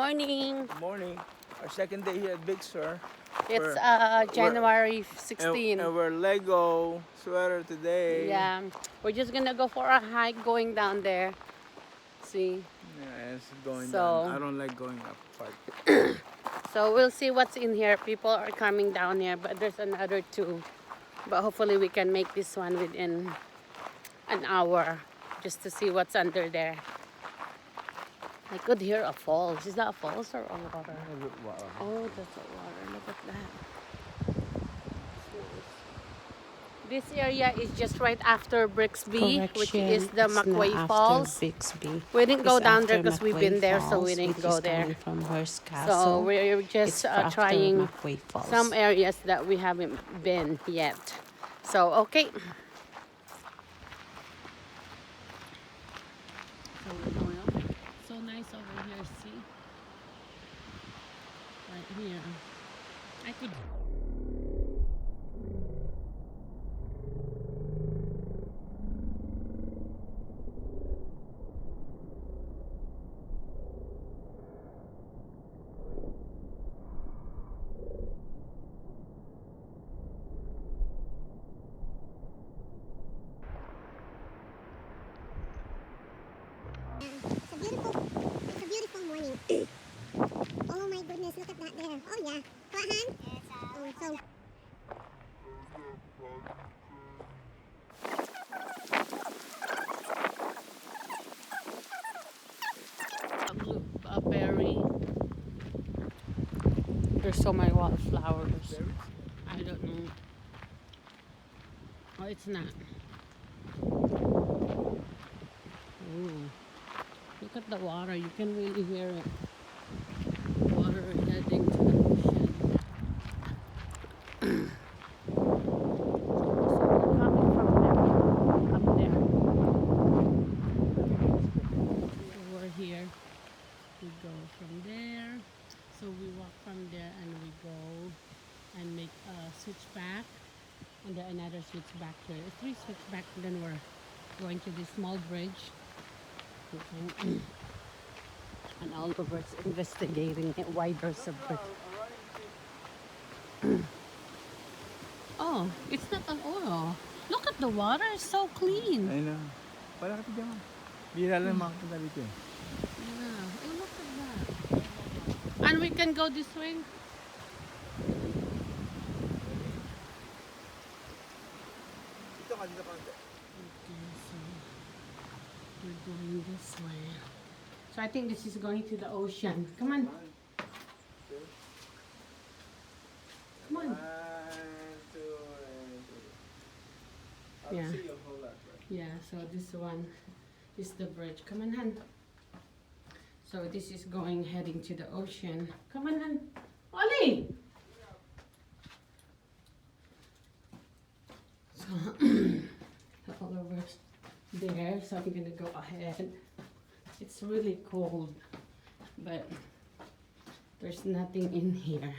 morning. Good morning. Our second day here at Big Sur. It's January 16. And we're Lego sweater today. Yeah, we're just gonna go for a hike going down there. See? Yeah, it's going So- down. I don't like going up part. So we'll see what's in here. People are coming down here, but there's another two. But hopefully we can make this one within an hour just to see what's under there. I could hear a falls. Is that a falls or a water? Oh, that's a water. Look at that. This area is just right after Brixby, which is the McQuay Falls. Bixby. We didn't go It's down there after because we've been McQuay there, so we Falls, didn't which go is there. coming from Hearst So Castle. we're just It's after trying McQuay Falls. some areas that we haven't been yet. So, okay. So nice over here, see? Right here. I could... It's a beautiful morning. Oh my goodness, look at that there. Oh yeah. What, Han? Oh, so. A berry. There's so many wildflowers. I don't know. Oh, it's not. Ooh. Look at the water. You can really hear it. Water heading to the ocean. So we're coming from there, up there. So we're here. We go from there. So we walk from there and we go and make a switch back. And then another switch back here. 3 switch back, and then we're going to this small bridge. Okay. And all of us investigating it. Why there's a bridge. Oh, it's not an oil. Look at the water, it's so clean. I know. Wala ka dyan. Bihira lang makapunta dito eh. Yeah. Oh, look at that. And we can go this way. Dito ka, dito ka. Okay, so we're going this way. So I think this is going to the ocean. Come on. Come on. 1, 2, and 3. Yeah. I'll see a whole lot, right? Yeah, so this one is the bridge. Come on, Han. So this is going heading to the ocean. Come on, Han. Ollie! So all over there. So I'm gonna go ahead. It's really cold, but there's nothing in here.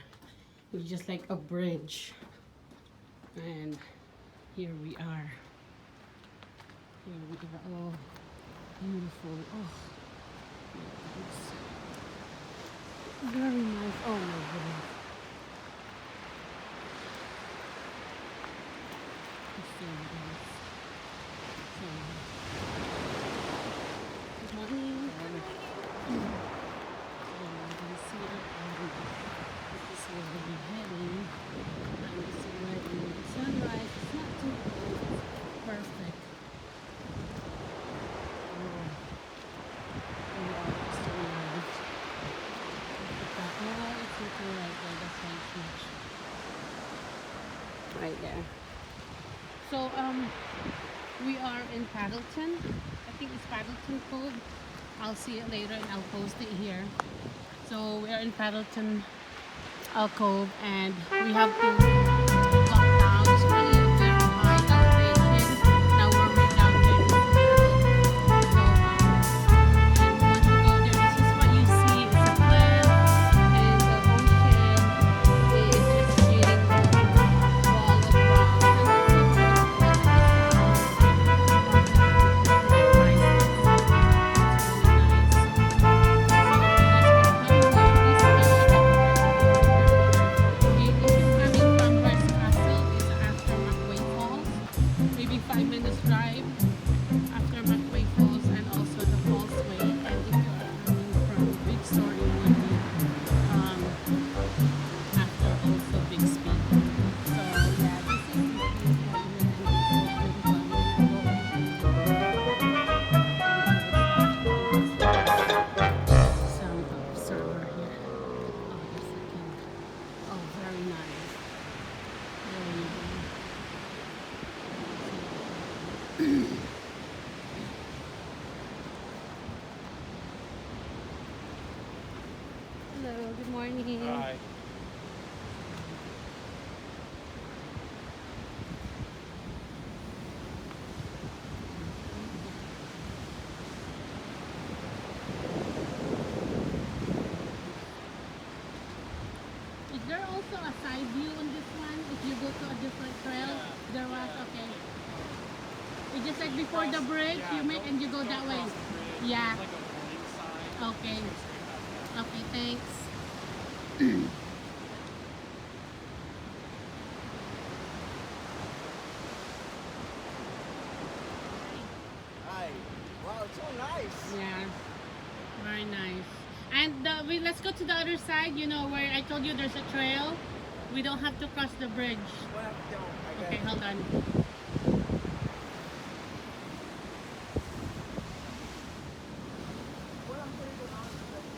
It's just like a bridge. And here we are. Here we are. Oh, beautiful. Oh, it's very nice. Oh my goodness. It's so nice. So, good morning. So you can see it. This is where we're heading. And this is where the sunrise. It's not too perfect. Right there. So we are in Partington. I think it's Partington Cove. I'll see it later and I'll post it here. So we are in Partington Cove and we have to walk down. It's really a very high elevation. Now we're way down there. And once you go there, this is what you see. It's a cliff and the ocean is just shading the wall of rock. And it's so beautiful. morning. Hi. Is there also a side view on this one? If you go to a different trail, there was, okay. It's just like before the bridge, you make and you go that way. Yeah. Like a warning sign. Okay. Okay, thanks. Hi. Wow, it's so nice. Yeah. Very nice. And let's go to the other side, you know, where I told you there's a trail. We don't have to cross the bridge. Well, I Okay, hold on.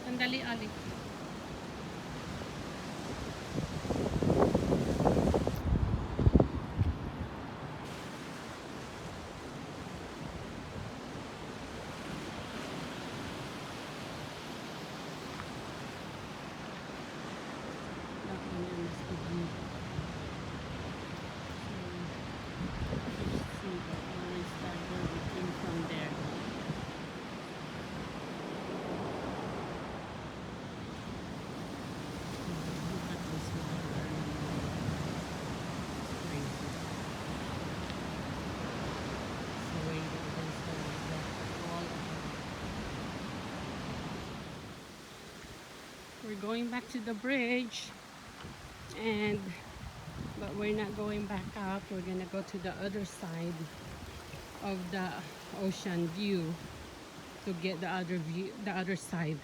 Sandali, Ali. We're going back to the bridge, but we're not going back up. We're gonna go to the other side of the ocean view to get the other view, the other side.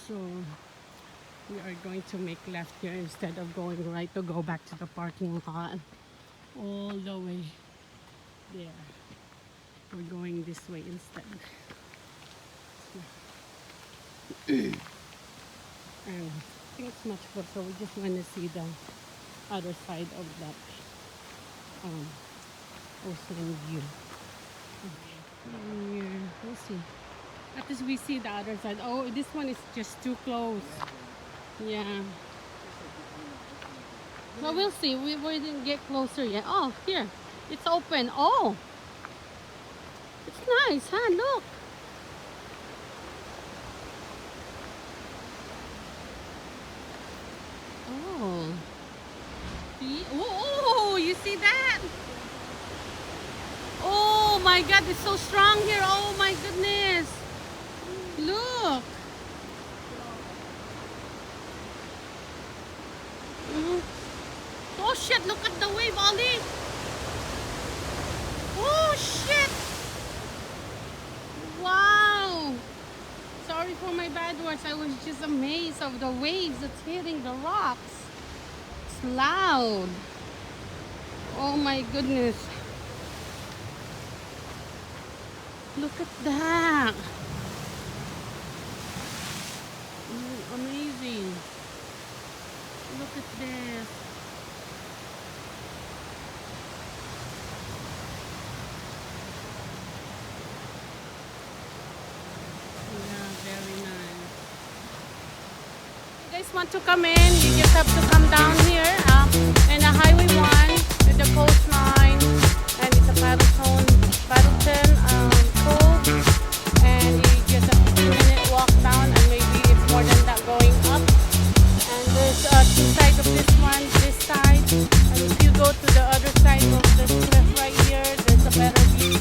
So we are going to make left here instead of going right to go back to the parking lot all the way there. We're going this way instead. And I think it's much better. We just want to see the other side of that ocean view. Okay. Here, we'll see. At least we see the other side. Oh, this one is just too close. Yeah. So we'll see. We didn't get closer yet. Oh, here. It's open. Oh. It's nice, huh? Look. Oh. See? Oh, you see that? Oh my God, it's so strong here. Oh my goodness. Look. Oh shit, look at the wave, Ollie. Oh shit. Wow. Sorry for my bad words. I was just amazed of the waves that's hitting the rocks. It's loud. Oh my goodness. Look at that. Amazing. Look at this. Yeah, very nice. If you guys want to come in, you just have to come down here in the Highway 1 to the coastline, and it's a Partington Cove, and you just have a 2-minute walk down, and maybe it's more than that going up. And there's two sides of this one, this side, and if you go to the other side of this cliff right here, there's a better view.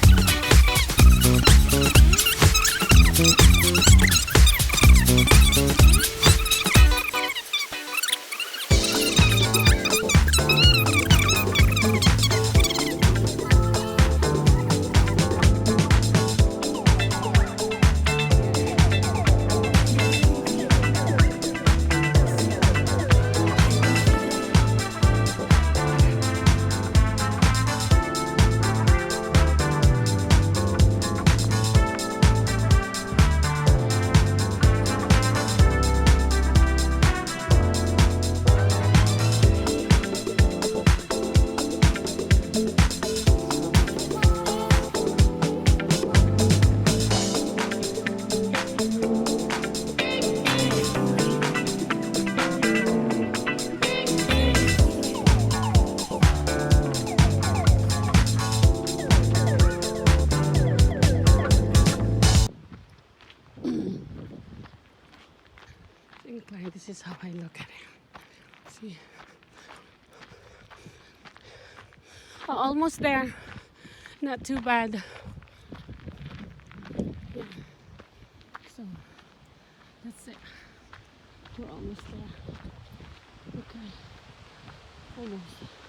how I look at him. See? Oh, almost there. Not too bad. Yeah. So that's it. We're almost there. Okay. Almost.